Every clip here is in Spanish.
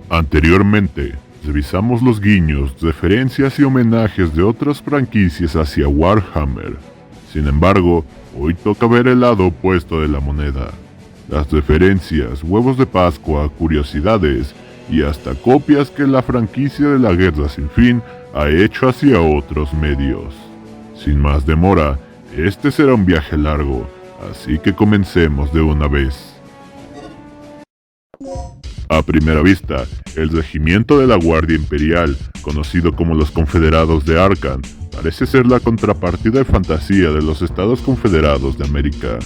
Anteriormente, revisamos los guiños, referencias y homenajes de otras franquicias hacia Warhammer. Sin embargo, hoy toca ver el lado opuesto de la moneda. Las referencias, huevos de Pascua, curiosidades y hasta copias que la franquicia de la Guerra Sin Fin ha hecho hacia otros medios. Sin más demora, este será un viaje largo, así que comencemos de una vez. A primera vista, el regimiento de la Guardia Imperial, conocido como los Confederados de Arkham, parece ser la contrapartida de fantasía de los Estados Confederados de América,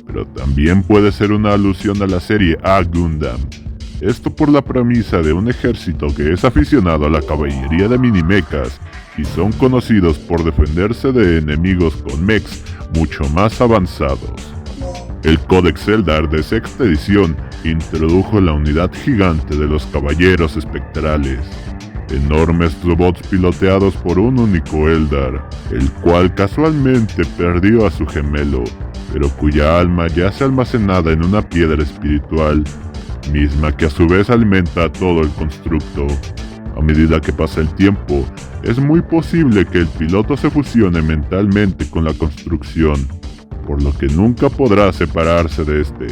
pero también puede ser una alusión a la serie A Gundam. Esto por la premisa de un ejército que es aficionado a la caballería de minimechas y son conocidos por defenderse de enemigos con mechs mucho más avanzados. El Codex Eldar de sexta edición introdujo la unidad gigante de los Caballeros Espectrales, enormes robots piloteados por un único Eldar, el cual casualmente perdió a su gemelo, pero cuya alma yace almacenada en una piedra espiritual, misma que a su vez alimenta todo el constructo. A medida que pasa el tiempo, es muy posible que el piloto se fusione mentalmente con la construcción, por lo que nunca podrá separarse de este.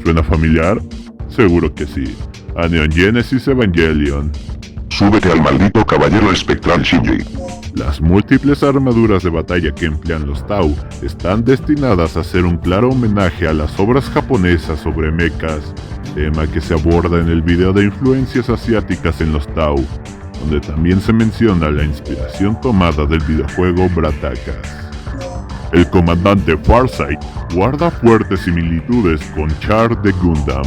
¿Suena familiar? Seguro que sí. A Neon Genesis Evangelion. Súbete al maldito caballero espectral Shinji. Las múltiples armaduras de batalla que emplean los Tau están destinadas a ser un claro homenaje a las obras japonesas sobre mechas, tema que se aborda en el video de influencias asiáticas en los Tau, donde también se menciona la inspiración tomada del videojuego Bratakas. El comandante Farsight guarda fuertes similitudes con Char de Gundam,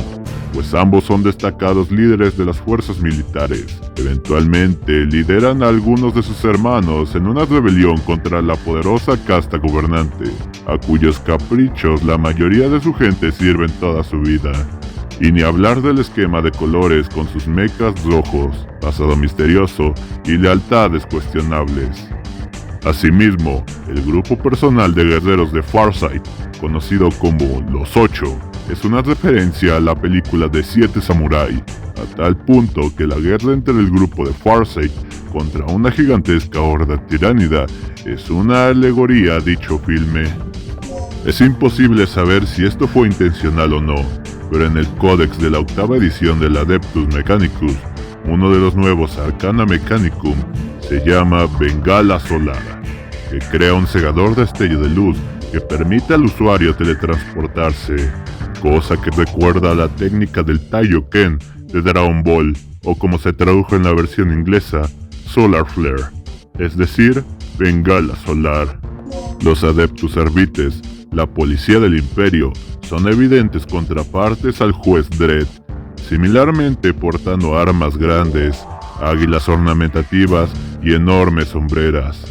pues ambos son destacados líderes de las fuerzas militares. Eventualmente lideran a algunos de sus hermanos en una rebelión contra la poderosa casta gobernante, a cuyos caprichos la mayoría de su gente sirven toda su vida. Y ni hablar del esquema de colores con sus mechas rojos, pasado misterioso y lealtades cuestionables. Asimismo, el grupo personal de guerreros de Farsight, conocido como Los Ocho, es una referencia a la película de Siete Samurai, a tal punto que la guerra entre el grupo de Farsight contra una gigantesca horda tiránida es una alegoría a dicho filme. Es imposible saber si esto fue intencional o no, pero en el códex de la octava edición del Adeptus Mechanicus, uno de los nuevos Arcana Mechanicum se llama Bengala Solar, que crea un segador destello de luz que permite al usuario teletransportarse, cosa que recuerda a la técnica del Taiyoken de Dragon Ball, o como se tradujo en la versión inglesa, Solar Flare, es decir, Bengala Solar. Los Adeptus Arbites, la policía del Imperio, son evidentes contrapartes al juez Dredd, similarmente portando armas grandes, águilas ornamentativas y enormes sombreras.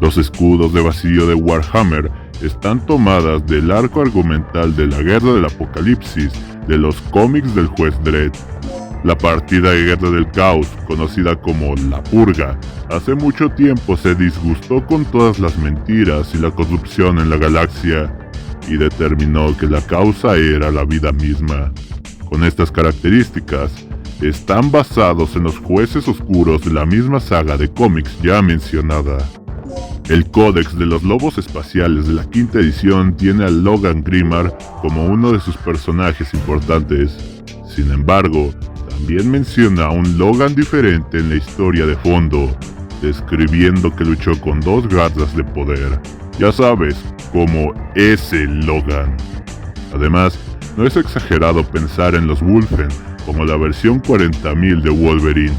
Los escudos de vacío de Warhammer están tomadas del arco argumental de la Guerra del Apocalipsis de los cómics del juez Dredd. La partida de Guerra del Caos, conocida como La Purga, hace mucho tiempo se disgustó con todas las mentiras y la corrupción en la galaxia, y determinó que la causa era la vida misma. Con estas características, están basados en los jueces oscuros de la misma saga de cómics ya mencionada. El Códex de los Lobos Espaciales de la quinta edición tiene a Logan Grimmar como uno de sus personajes importantes. Sin embargo, también menciona a un Logan diferente en la historia de fondo, describiendo que luchó con dos garras de poder. Ya sabes, como ese Logan. Además, no es exagerado pensar en los Wulfen como la versión 40.000 de Wolverine.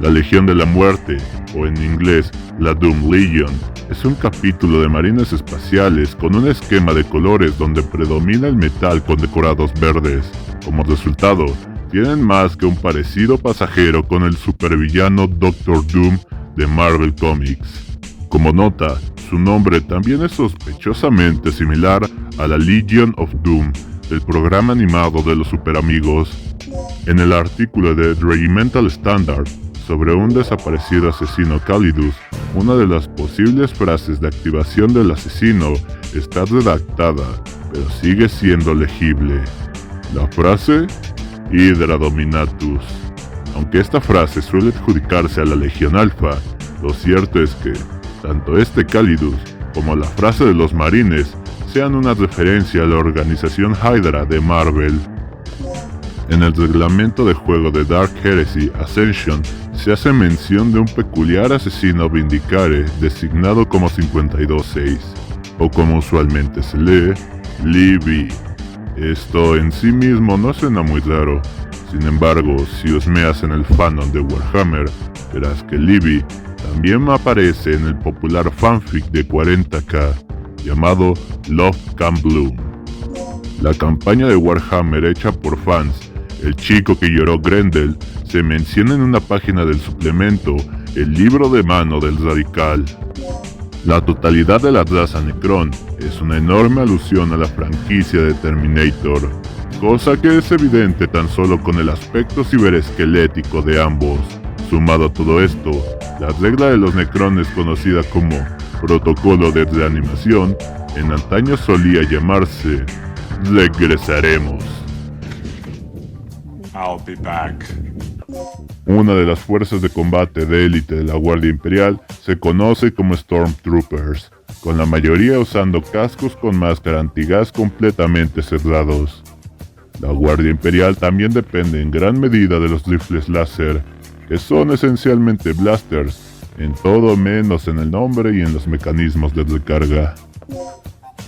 La Legión de la Muerte, o en inglés la Doom Legion, es un capítulo de marines espaciales con un esquema de colores donde predomina el metal con decorados verdes. Como resultado, tienen más que un parecido pasajero con el supervillano Doctor Doom de Marvel Comics. Como nota, su nombre también es sospechosamente similar a la Legion of Doom del programa animado de los Superamigos. En el artículo de Regimental Standard sobre un desaparecido asesino Calidus, una de las posibles frases de activación del asesino está redactada, pero sigue siendo legible. La frase Hydra Dominatus. Aunque esta frase suele adjudicarse a la Legión Alpha, lo cierto es que tanto este Calidus como la frase de los marines sean una referencia a la organización Hydra de Marvel. En el reglamento de juego de Dark Heresy Ascension se hace mención de un peculiar asesino Vindicare designado como 52-6, o como usualmente se lee, Libby. Esto en sí mismo no suena muy raro, sin embargo, si husmeas en el fandom de Warhammer, verás que Libby también aparece en el popular fanfic de 40k, llamado Love Can Bloom. La campaña de Warhammer hecha por fans, El chico que lloró Grendel, se menciona en una página del suplemento El libro de mano del radical. La totalidad de la raza Necron es una enorme alusión a la franquicia de Terminator, cosa que es evidente tan solo con el aspecto ciberesquelético de ambos. Sumado a todo esto, la regla de los Necrones conocida como protocolo de reanimación, en antaño solía llamarse regresaremos. I'll be back. Una de las fuerzas de combate de élite de la Guardia Imperial se conoce como Stormtroopers, con la mayoría usando cascos con máscara antigas completamente cerrados. La Guardia Imperial también depende en gran medida de los rifles láser, que son esencialmente blasters, en todo menos en el nombre y en los mecanismos de recarga.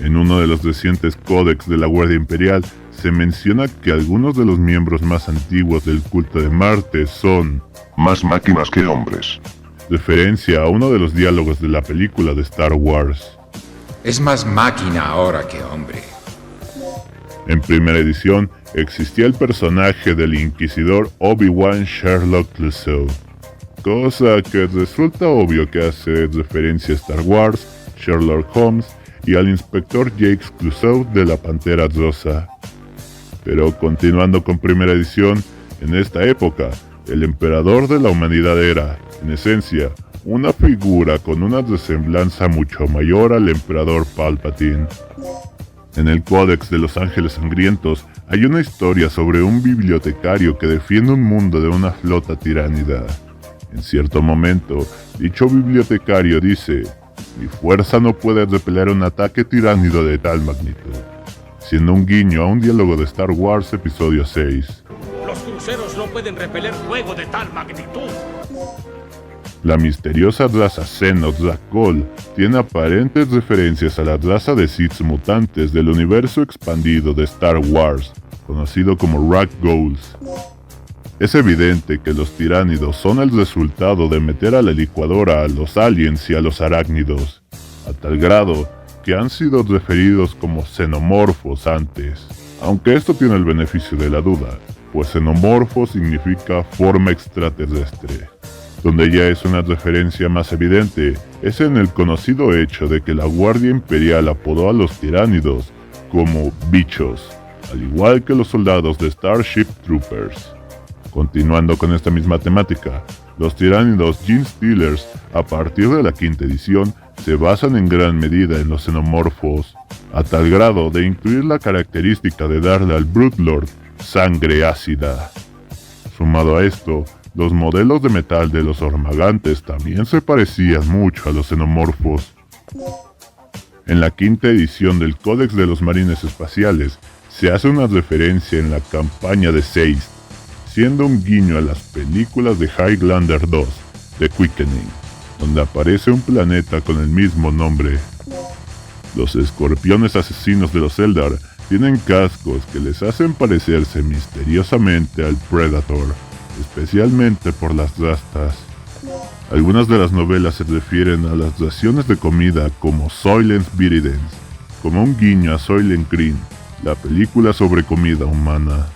En uno de los recientes códex de la Guardia Imperial se menciona que algunos de los miembros más antiguos del culto de Marte son más máquinas que hombres. referencia a uno de los diálogos de la película de Star Wars. Es más máquina ahora que hombre. En primera edición existía el personaje del inquisidor Obi-Wan Sherlock Clouseau, cosa que resulta obvio que hace referencia a Star Wars, Sherlock Holmes y al inspector Jacques Clouseau de la Pantera Rosa. Pero continuando con primera edición, en esta época, el emperador de la humanidad era, en esencia, una figura con una resemblanza mucho mayor al emperador Palpatine. En el Códex de los Ángeles Sangrientos hay una historia sobre un bibliotecario que defiende un mundo de una flota tiránida. En cierto momento, dicho bibliotecario dice: "Mi fuerza no puede repeler un ataque tiránido de tal magnitud", siendo un guiño a un diálogo de Star Wars Episodio 6. Los cruceros no pueden repeler fuego de tal magnitud. La misteriosa raza Xenos Rakgol tiene aparentes referencias a la raza de Sith mutantes del universo expandido de Star Wars, conocido como Rakghouls. Es evidente que los tiránidos son el resultado de meter a la licuadora a los aliens y a los arácnidos, a tal grado que han sido referidos como xenomorfos antes, aunque esto tiene el beneficio de la duda, pues xenomorfo significa forma extraterrestre. Donde ya es una referencia más evidente es en el conocido hecho de que la Guardia Imperial apodó a los tiránidos como bichos, al igual que los soldados de Starship Troopers. Continuando con esta misma temática, los tiránidos Gene Stealers a partir de la quinta edición se basan en gran medida en los xenomorfos, a tal grado de incluir la característica de darle al Broodlord sangre ácida. Sumado a esto, los modelos de metal de los Hormagantes también se parecían mucho a los xenomorfos. En la quinta edición del Códex de los Marines Espaciales se hace una referencia en la campaña de Seist, siendo un guiño a las películas de Highlander 2, The Quickening, donde aparece un planeta con el mismo nombre. Los escorpiones asesinos de los Eldar tienen cascos que les hacen parecerse misteriosamente al Predator, especialmente por las rastas. Algunas de las novelas se refieren a las raciones de comida como Soylent Viridens, como un guiño a Soylent Green, la película sobre comida humana.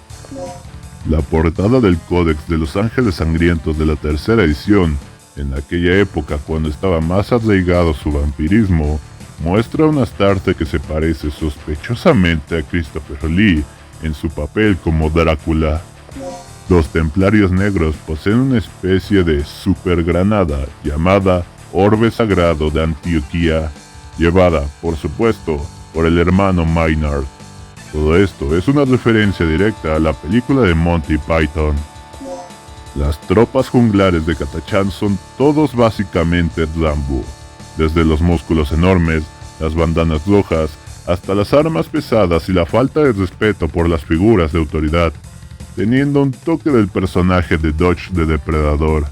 La portada del Códex de los Ángeles Sangrientos de la tercera edición, en aquella época cuando estaba más arraigado su vampirismo, muestra a un Astarte que se parece sospechosamente a Christopher Lee en su papel como Drácula. Los Templarios Negros poseen una especie de supergranada llamada Orbe Sagrado de Antioquía, llevada, por supuesto, por el hermano Maynard. Todo esto es una referencia directa a la película de Monty Python. Las tropas junglares de Catachan son todos básicamente Zambu, desde los músculos enormes, las bandanas rojas, hasta las armas pesadas y la falta de respeto por las figuras de autoridad, teniendo un toque del personaje de Dodge de Depredador,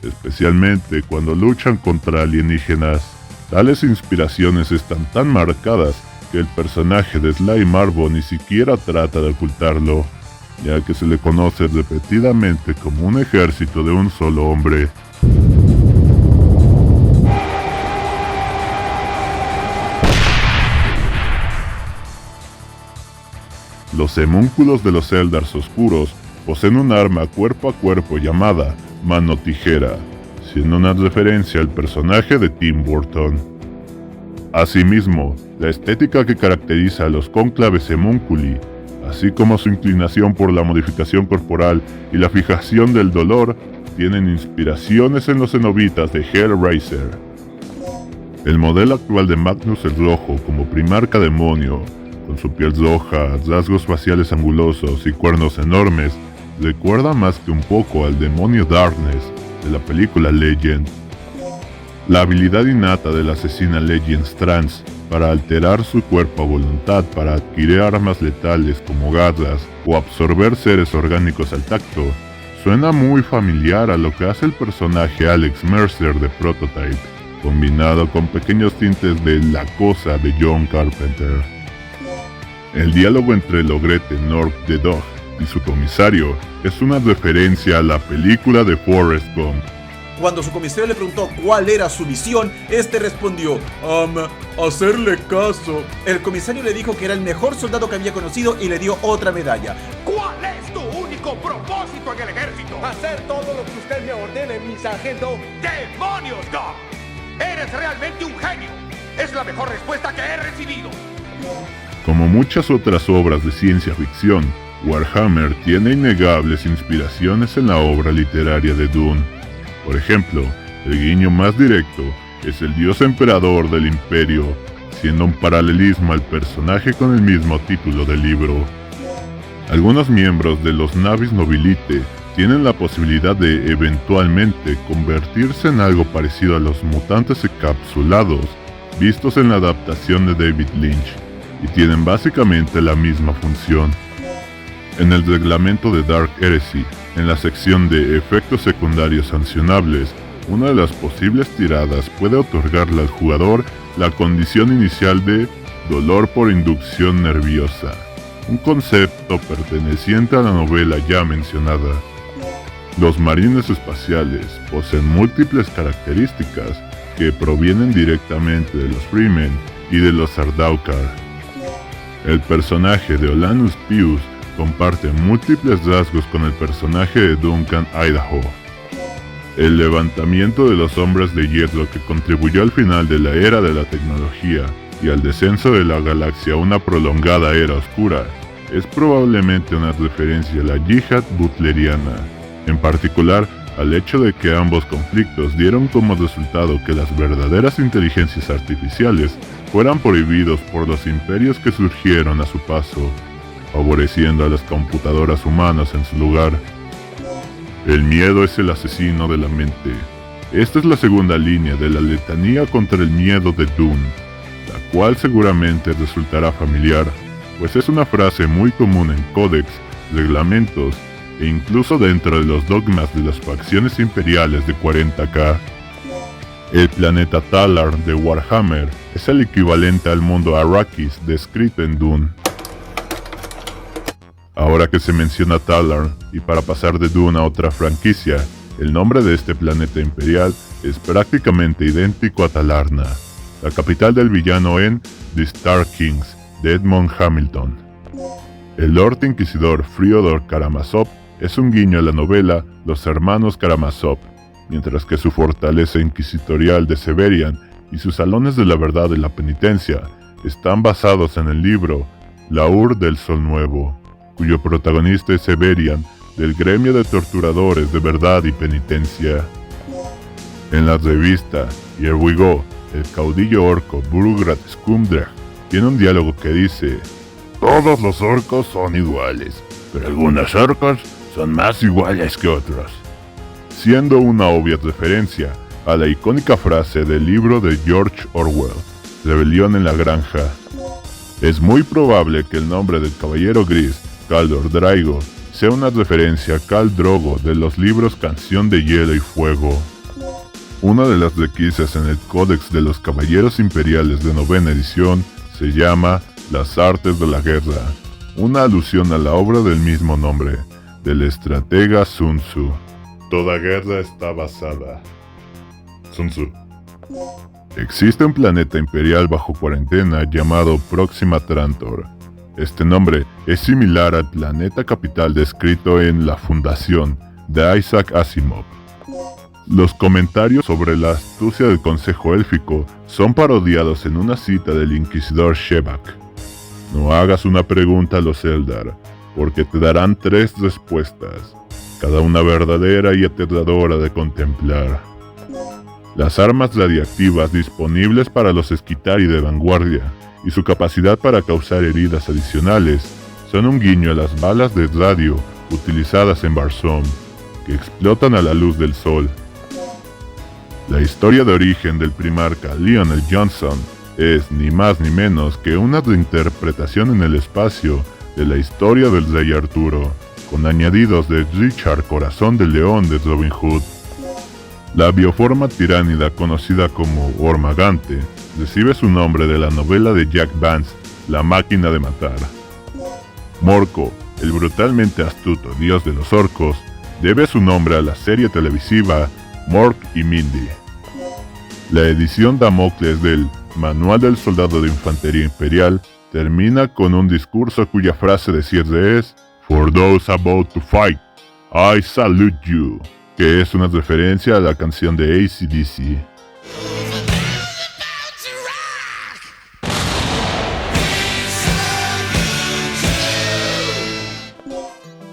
especialmente cuando luchan contra alienígenas. Tales inspiraciones están tan marcadas que el personaje de Sly Marvo ni siquiera trata de ocultarlo, ya que se le conoce repetidamente como un ejército de un solo hombre. Los homúnculos de los Eldars oscuros poseen un arma cuerpo a cuerpo llamada Mano Tijera, siendo una referencia al personaje de Tim Burton. Asimismo, la estética que caracteriza a los cónclaves homúnculi, así como su inclinación por la modificación corporal y la fijación del dolor, tienen inspiraciones en los cenobitas de Hellraiser. El modelo actual de Magnus el Rojo como primarca demonio, con su piel roja, rasgos faciales angulosos y cuernos enormes, recuerda más que un poco al demonio Darkness de la película Legend. La habilidad innata de la asesina Legend Strands para alterar su cuerpo a voluntad para adquirir armas letales como garras o absorber seres orgánicos al tacto, suena muy familiar a lo que hace el personaje Alex Mercer de Prototype, combinado con pequeños tintes de La Cosa de John Carpenter. El diálogo entre Logrete North the Dog y su comisario es una referencia a la película de Forrest Gump. Cuando su comisario le preguntó cuál era su misión, este respondió, hacerle caso. El comisario le dijo que era el mejor soldado que había conocido y le dio otra medalla. ¿Cuál es tu único propósito en el ejército? Hacer todo lo que usted me ordene, mi sargento. ¡Demonios, Doc! ¡Eres realmente un genio! Es la mejor respuesta que he recibido. Como muchas otras obras de ciencia ficción, Warhammer tiene innegables inspiraciones en la obra literaria de Dune. Por ejemplo, el guiño más directo es el dios emperador del imperio, siendo un paralelismo al personaje con el mismo título del libro. Algunos miembros de los Navis Nobilite tienen la posibilidad de eventualmente convertirse en algo parecido a los mutantes encapsulados vistos en la adaptación de David Lynch, y tienen básicamente la misma función. En el reglamento de Dark Heresy, en la sección de efectos secundarios sancionables, una de las posibles tiradas puede otorgarle al jugador la condición inicial de dolor por inducción nerviosa, un concepto perteneciente a la novela ya mencionada. Los marines espaciales poseen múltiples características que provienen directamente de los Freemen y de los Sardaukar. El personaje de Olanus Pius comparte múltiples rasgos con el personaje de Duncan Idaho. El levantamiento de los hombres de hierro que contribuyó al final de la era de la tecnología y al descenso de la galaxia a una prolongada era oscura es probablemente una referencia a la yihad butleriana, en particular al hecho de que ambos conflictos dieron como resultado que las verdaderas inteligencias artificiales fueran prohibidos por los imperios que surgieron a su paso, favoreciendo a las computadoras humanas en su lugar. El miedo es el asesino de la mente. Esta es la segunda línea de la letanía contra el miedo de Dune, la cual seguramente resultará familiar, pues es una frase muy común en códex, reglamentos e incluso dentro de los dogmas de las facciones imperiales de 40K. El planeta Talar de Warhammer es el equivalente al mundo Arrakis descrito en Dune. Ahora que se menciona Talar, y para pasar de Dune a otra franquicia, el nombre de este planeta imperial es prácticamente idéntico a Talarna, la capital del villano en The Star Kings de Edmond Hamilton. El Lord Inquisidor Fyodor Karamazov es un guiño a la novela Los Hermanos Karamazov, mientras que su fortaleza inquisitorial de Severian y sus salones de la verdad y la penitencia están basados en el libro La Ur del Sol Nuevo, cuyo protagonista es Severian, del gremio de torturadores de verdad y penitencia. En la revista Here We Go, el caudillo orco Burgrat Skumdrag tiene un diálogo que dice: todos los orcos son iguales, pero algunos orcos son más iguales que otros. siendo una obvia referencia a la icónica frase del libro de George Orwell, Rebelión en la Granja. Es muy probable que el nombre del Caballero Gris, Khaldor Draigo, sea una referencia a Khal Drogo de los libros Canción de Hielo y Fuego. Una de las requisas en el Códex de los Caballeros Imperiales de 9ª edición se llama Las Artes de la Guerra, una alusión a la obra del mismo nombre, del estratega Sun Tzu. Toda guerra está basada. Sun Tzu. Existe un planeta imperial bajo cuarentena llamado Próxima Trantor. Este nombre es similar al planeta capital descrito en La Fundación de Isaac Asimov. Los comentarios sobre la astucia del Consejo Élfico son parodiados en una cita del Inquisidor Shevak. No hagas una pregunta a los Eldar, porque te darán 3 respuestas, cada una verdadera y aterradora de contemplar. Las armas radiactivas disponibles para los Skitarii de vanguardia y su capacidad para causar heridas adicionales son un guiño a las balas de radio utilizadas en Barsoom, que explotan a la luz del sol. La historia de origen del primarca Lionel Johnson es ni más ni menos que una reinterpretación en el espacio de la historia del Rey Arturo, con añadidos de Richard Corazón de León de Robin Hood. La bioforma tiránida conocida como Ormagante recibe su nombre de la novela de Jack Vance, La Máquina de Matar. Morco, el brutalmente astuto dios de los orcos, debe su nombre a la serie televisiva Mork y Mindy. La edición Damocles del Manual del Soldado de Infantería Imperial termina con un discurso cuya frase de cierre es For those about to fight, I salute you, que es una referencia a la canción de AC/DC.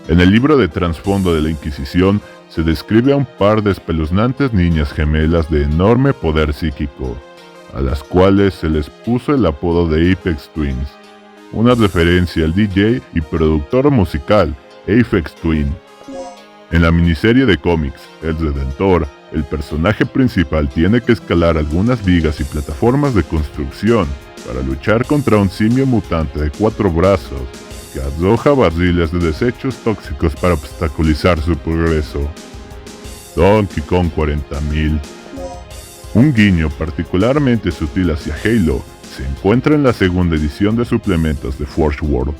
En el libro de trasfondo de la Inquisición se describe a un par de espeluznantes niñas gemelas de enorme poder psíquico, a las cuales se les puso el apodo de Aphex Twins, una referencia al DJ y productor musical Aphex Twin. En la miniserie de cómics El Redentor, el personaje principal tiene que escalar algunas vigas y plataformas de construcción para luchar contra un simio mutante de 4 brazos que arroja barriles de desechos tóxicos para obstaculizar su progreso. Donkey Kong 40.000. Un guiño particularmente sutil hacia Halo se encuentra en la segunda edición de suplementos de Forge World,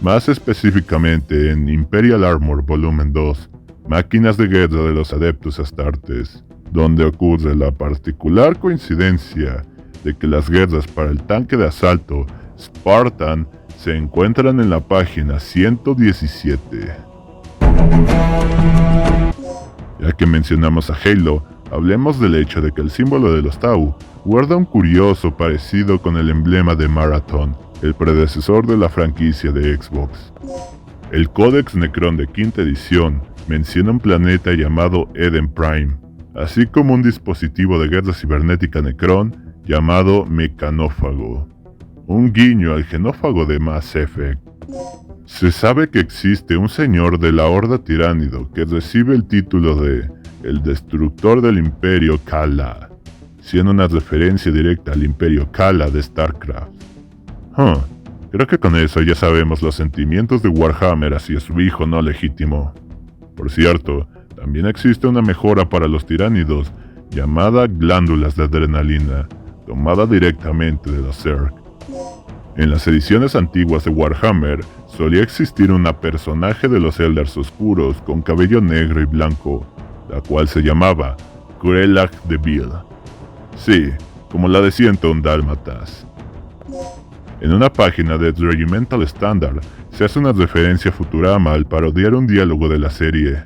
más específicamente en Imperial Armor Volumen 2, Máquinas de Guerra de los Adeptus Astartes, donde ocurre la particular coincidencia de que las guerras para el tanque de asalto Spartan se encuentran en la página 117. Ya que mencionamos a Halo, hablemos del hecho de que el símbolo de los Tau guarda un curioso parecido con el emblema de Marathon, el predecesor de la franquicia de Xbox. El Codex Necron de 5ª edición menciona un planeta llamado Eden Prime, así como un dispositivo de guerra cibernética Necron llamado Mecanófago, un guiño al genófago de Mass Effect. Se sabe que existe un señor de la Horda Tiránido que recibe el título de el Destructor del Imperio Kala, siendo una referencia directa al Imperio Kala de StarCraft. Creo que con eso ya sabemos los sentimientos de Warhammer hacia su hijo no legítimo. Por cierto, también existe una mejora para los tiránidos llamada glándulas de adrenalina, tomada directamente de los Zerg. En las ediciones antiguas de Warhammer solía existir una personaje de los Eldars oscuros con cabello negro y blanco, la cual se llamaba Krelach the Vil. Sí, como la de 101 Dálmatas. En una página de The Regimental Standard se hace una referencia a Futurama al parodiar un diálogo de la serie.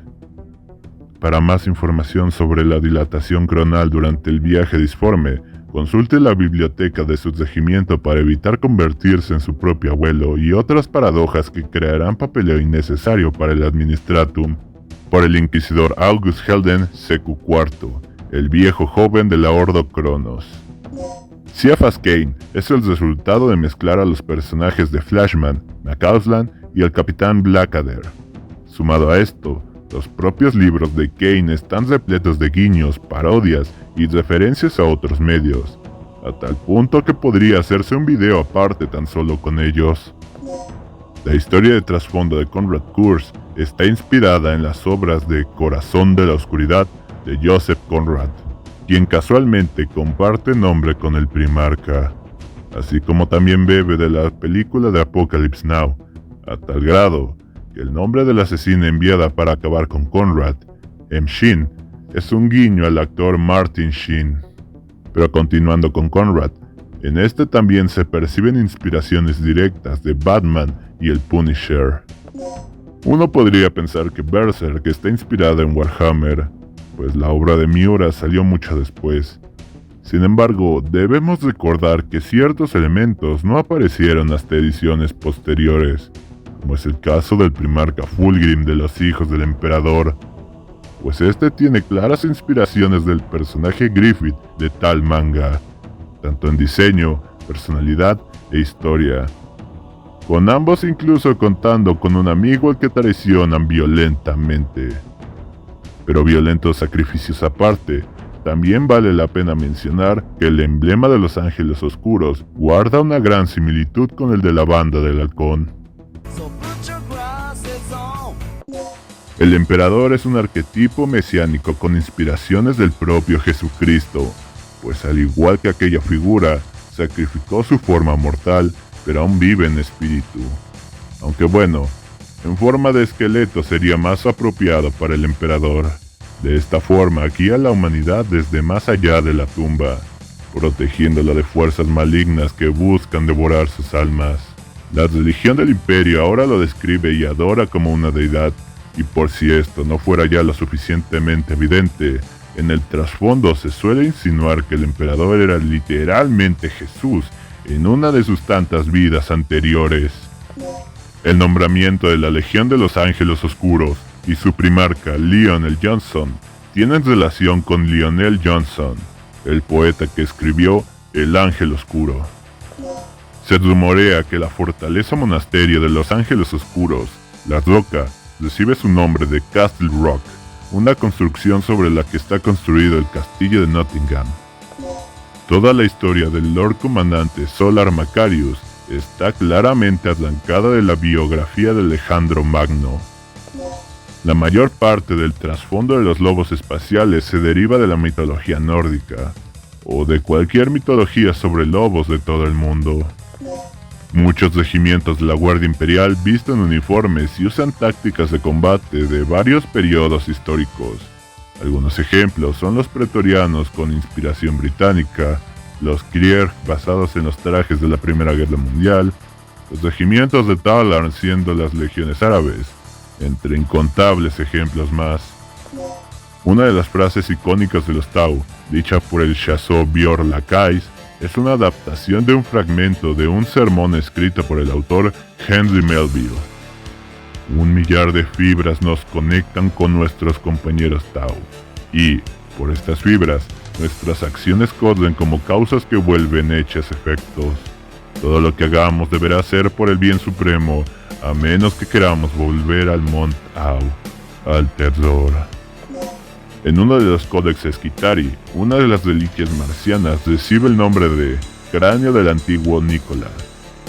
Para más información sobre la dilatación cronal durante el viaje disforme, consulte la biblioteca de su regimiento para evitar convertirse en su propio abuelo y otras paradojas que crearán papeleo innecesario para el Administratum. Por el inquisidor August Helden CQ4, el viejo joven de la Ordo Cronos. Siafas Kane es el resultado de mezclar a los personajes de Flashman, McCausland y el Capitán Blackadder. Sumado a esto, Los propios libros de Kane están repletos de guiños, parodias y referencias a otros medios, a tal punto que podría hacerse un video aparte tan solo con ellos. La historia de trasfondo de Konrad Kurz está inspirada en las obras de Corazón de la Oscuridad de Joseph Conrad, quien casualmente comparte nombre con el Primarca, así como también bebe de la película de Apocalypse Now, a tal grado que el nombre de la asesina enviada para acabar con Conrad, M. Sheen, es un guiño al actor Martin Sheen. Pero continuando con Conrad, en este también se perciben inspiraciones directas de Batman y el Punisher. Uno podría pensar que Berserk está inspirada en Warhammer, pues la obra de Miura salió mucho después. Sin embargo, debemos recordar que ciertos elementos no aparecieron hasta ediciones posteriores, como es el caso del Primarca Fulgrim de los Hijos del Emperador, pues este tiene claras inspiraciones del personaje Griffith de tal manga, tanto en diseño, personalidad e historia, con ambos incluso contando con un amigo al que traicionan violentamente. Pero violentos sacrificios aparte, también vale la pena mencionar que el emblema de los Ángeles Oscuros guarda una gran similitud con el de la Banda del Halcón. El emperador es un arquetipo mesiánico con inspiraciones del propio Jesucristo, pues al igual que aquella figura, sacrificó su forma mortal, pero aún vive en espíritu. Aunque bueno, en forma de esqueleto sería más apropiado para el emperador. De esta forma guía a la humanidad desde más allá de la tumba, protegiéndola de fuerzas malignas que buscan devorar sus almas. La religión del imperio ahora lo describe y adora como una deidad, y por si esto no fuera ya lo suficientemente evidente, en el trasfondo se suele insinuar que el emperador era literalmente Jesús en una de sus tantas vidas anteriores. El nombramiento de la Legión de los Ángeles Oscuros y su primarca Lionel Johnson tienen relación con Lionel Johnson, el poeta que escribió El Ángel Oscuro. Se rumorea que la fortaleza monasterio de los Ángeles Oscuros, La Roca, recibe su nombre de Castle Rock, una construcción sobre la que está construido el castillo de Nottingham. Toda la historia del Lord Comandante Solar Macarius está claramente arrancada de la biografía de Alejandro Magno. La mayor parte del trasfondo de los lobos espaciales se deriva de la mitología nórdica, o de cualquier mitología sobre lobos de todo el mundo. Muchos regimientos de la Guardia Imperial visten uniformes y usan tácticas de combate de varios periodos históricos. Algunos ejemplos son los pretorianos con inspiración británica, los Krieg basados en los trajes de la Primera Guerra Mundial, los regimientos de Talarn siendo las legiones árabes, entre incontables ejemplos más. Una de las frases icónicas de los Tau, dicha por el Chasseur Bior Lacais, es una adaptación de un fragmento de un sermón escrito por el autor Henry Melville. 1 millar de fibras nos conectan con nuestros compañeros Tau, y, por estas fibras, nuestras acciones corren como causas que vuelven hechas efectos. Todo lo que hagamos deberá ser por el bien supremo, a menos que queramos volver al Mont Au, al terror. En uno de los códexes Kitari, una de las reliquias marcianas recibe el nombre de Cráneo del Antiguo Nicola,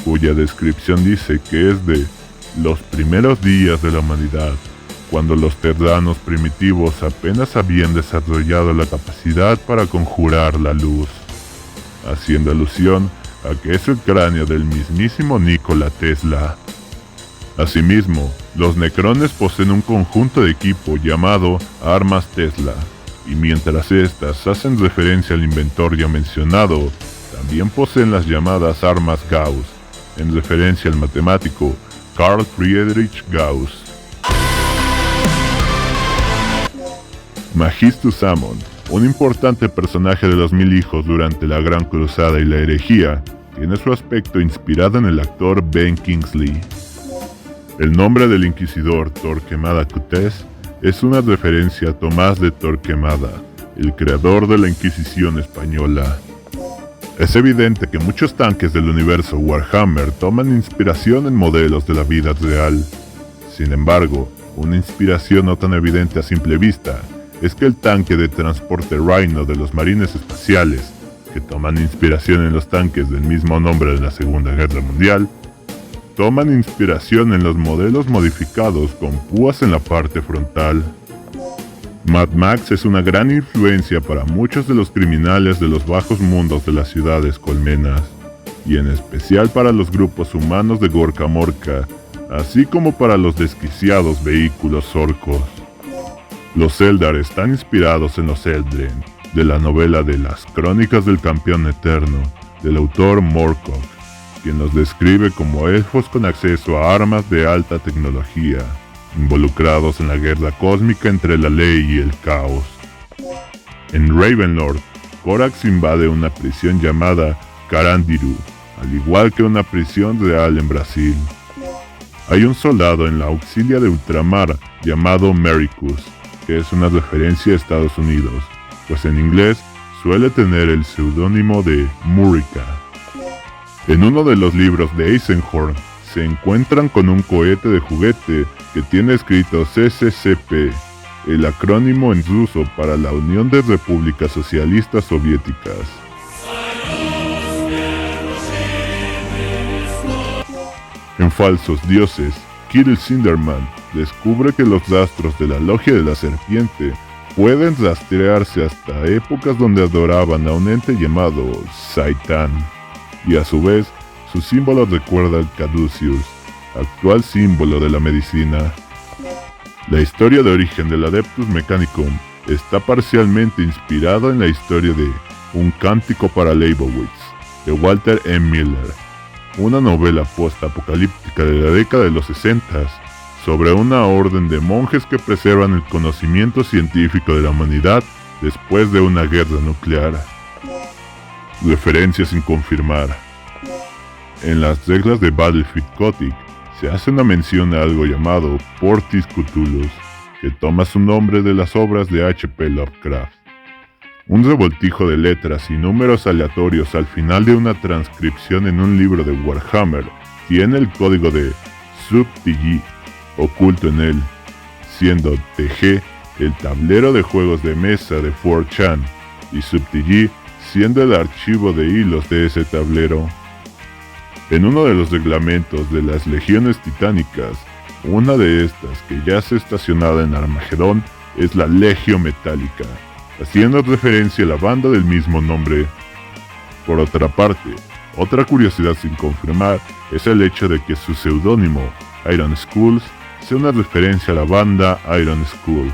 cuya descripción dice que es de los primeros días de la humanidad, cuando los terranos primitivos apenas habían desarrollado la capacidad para conjurar la luz, haciendo alusión a que es el cráneo del mismísimo Nikola Tesla. Asimismo, los necrones poseen un conjunto de equipo llamado Armas Tesla, y mientras estas hacen referencia al inventor ya mencionado, también poseen las llamadas Armas Gauss, en referencia al matemático Carl Friedrich Gauss. Magistus Amon, un importante personaje de los Mil Hijos durante la Gran Cruzada y la herejía, tiene su aspecto inspirado en el actor Ben Kingsley. El nombre del inquisidor Torquemada Cutes es una referencia a Tomás de Torquemada, el creador de la Inquisición española. Es evidente que muchos tanques del universo Warhammer toman inspiración en modelos de la vida real. Sin embargo, Una inspiración no tan evidente a simple vista es que el tanque de transporte Rhino de los marines espaciales, que toman inspiración en los tanques del mismo nombre de la Segunda Guerra Mundial, toman inspiración en los modelos modificados con púas en la parte frontal. Mad Max es una gran influencia para muchos de los criminales de los bajos mundos de las ciudades colmenas, y en especial para los grupos humanos de Gorka Morka, así como para los desquiciados vehículos orcos. Los Eldar están inspirados en los Eldren, de la novela de Las Crónicas del Campeón Eterno, del autor Moorcock, quien los describe como elfos con acceso a armas de alta tecnología, involucrados en la guerra cósmica entre la ley y el caos. En Ravenlord, Corax invade una prisión llamada Carandiru, al igual que una prisión real en Brasil. Hay un soldado en la auxilia de ultramar llamado Mericus, que es una referencia a Estados Unidos, pues en inglés suele tener el seudónimo de Murica. En uno de los libros de Eisenhorn se encuentran con un cohete de juguete que tiene escrito CCCP, el acrónimo en ruso para la Unión de Repúblicas Socialistas Soviéticas. En Falsos Dioses, Kirill Sinderman descubre que los rastros de la Logia de la Serpiente pueden rastrearse hasta épocas donde adoraban a un ente llamado Saitan, y a su vez su símbolo recuerda al Caduceus, actual símbolo de la medicina. La historia de origen del Adeptus Mechanicum está parcialmente inspirada en la historia de Un Cántico para Leibowitz, de Walter M. Miller, una novela post-apocalíptica de la década de los 60 sobre una orden de monjes que preservan el conocimiento científico de la humanidad después de una guerra nuclear. Referencia sin confirmar. En las reglas de Battlefield Gothic se hace una mención a algo llamado Portis Cthulhus, que toma su nombre de las obras de H.P. Lovecraft. Un revoltijo de letras y números aleatorios al final de una transcripción en un libro de Warhammer tiene el código de Sub-TG oculto en él, siendo TG el tablero de juegos de mesa de 4chan y Sub-TG siendo el archivo de hilos de ese tablero. En uno de los reglamentos de las legiones titánicas, una de estas que yace estacionada en Armagedón es la Legio Metálica, haciendo referencia a la banda del mismo nombre. Por otra parte, otra curiosidad sin confirmar es el hecho de que su seudónimo, Iron Skulls, sea una referencia a la banda Iron Skull.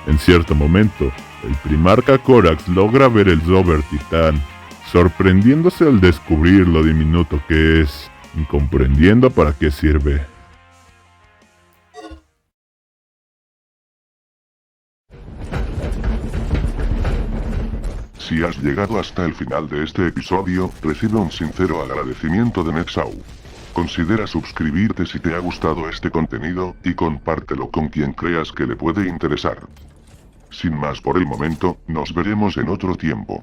En cierto momento, el primarca Corax logra ver el rover Titán, sorprendiéndose al descubrir lo diminuto que es, y comprendiendo para qué sirve. Si has llegado hasta el final de este episodio, recibe un sincero agradecimiento de Nexau. Considera suscribirte si te ha gustado este contenido, y compártelo con quien creas que le puede interesar. Sin más por el momento, nos veremos en otro tiempo.